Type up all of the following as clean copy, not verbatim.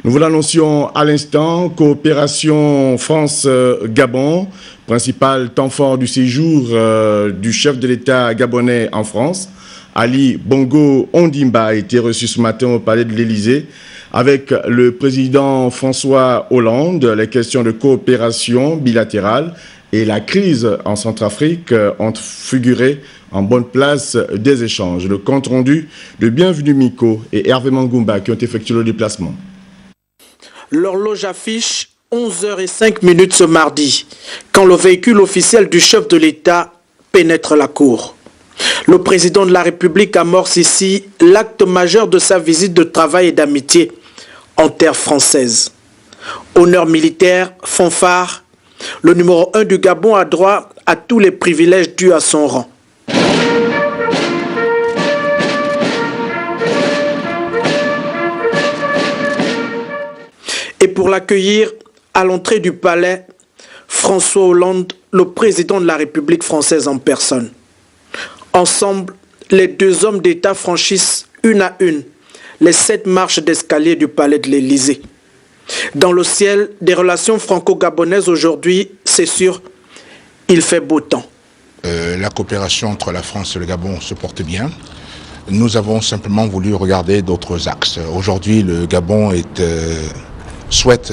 Nous vous l'annoncions à l'instant, coopération France-Gabon, principal temps fort du séjour du chef de l'État gabonais en France. Ali Bongo Ondimba a été reçu ce matin au palais de l'Élysée avec le président François Hollande. Les questions de coopération bilatérale et la crise en Centrafrique ont figuré en bonne place des échanges. Le compte rendu de Bienvenue Miko et Hervé Mangumba qui ont effectué le déplacement. L'horloge affiche 11h05 ce mardi, quand le véhicule officiel du chef de l'État pénètre la cour. Le président de la République amorce ici l'acte majeur de sa visite de travail et d'amitié en terre française. Honneur militaire, fanfare, le numéro 1 du Gabon a droit à tous les privilèges dus à son rang. Et pour l'accueillir à l'entrée du palais, François Hollande, le président de la République française en personne. Ensemble, les deux hommes d'État franchissent une à une les 7 marches d'escalier du palais de l'Élysée. Dans le ciel des relations franco-gabonaises aujourd'hui, c'est sûr, il fait beau temps. La coopération entre la France et le Gabon se porte bien. Nous avons simplement voulu regarder d'autres axes. Aujourd'hui, le Gabon souhaite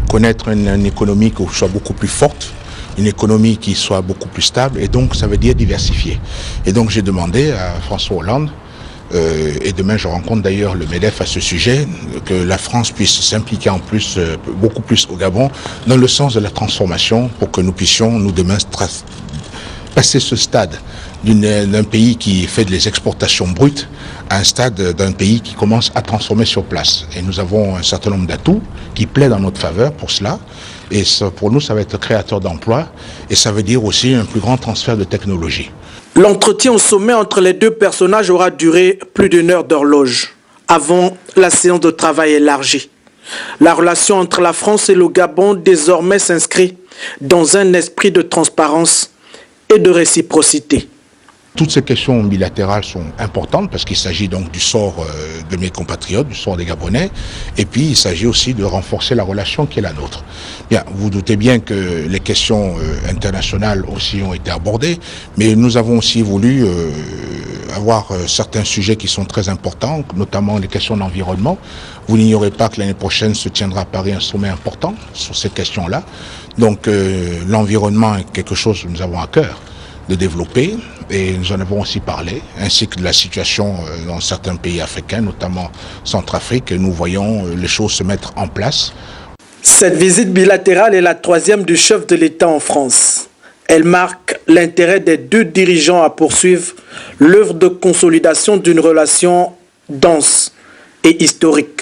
connaître une économie qui soit beaucoup plus forte, une économie qui soit beaucoup plus stable, et donc ça veut dire diversifier. Et donc j'ai demandé à François Hollande, et demain je rencontre d'ailleurs le MEDEF à ce sujet, que la France puisse s'impliquer en plus, beaucoup plus au Gabon, dans le sens de la transformation, pour que nous puissions, nous demain, passer ce stade d'un pays qui fait des exportations brutes à un stade d'un pays qui commence à transformer sur place. Et nous avons un certain nombre d'atouts qui plaident en notre faveur pour cela. Et ça, pour nous, ça va être créateur d'emplois et ça veut dire aussi un plus grand transfert de technologie. L'entretien au sommet entre les deux personnages aura duré plus d'1 heure d'horloge avant la séance de travail élargie. La relation entre la France et le Gabon désormais s'inscrit dans un esprit de transparence et de réciprocité. Toutes ces questions bilatérales sont importantes parce qu'il s'agit donc du sort de mes compatriotes, du sort des Gabonais, et puis il s'agit aussi de renforcer la relation qui est la nôtre. Bien, vous doutez bien que les questions internationales aussi ont été abordées, mais nous avons aussi voulu avoir certains sujets qui sont très importants, notamment les questions d'environnement. Vous n'ignorez pas que l'année prochaine se tiendra à Paris un sommet important sur ces questions-là. Donc l'environnement est quelque chose que nous avons à cœur de développer et nous en avons aussi parlé, ainsi que de la situation dans certains pays africains, notamment Centrafrique, et nous voyons les choses se mettre en place. Cette visite bilatérale est la 3e du chef de l'État en France. Elle marque l'intérêt des deux dirigeants à poursuivre l'œuvre de consolidation d'une relation dense et historique.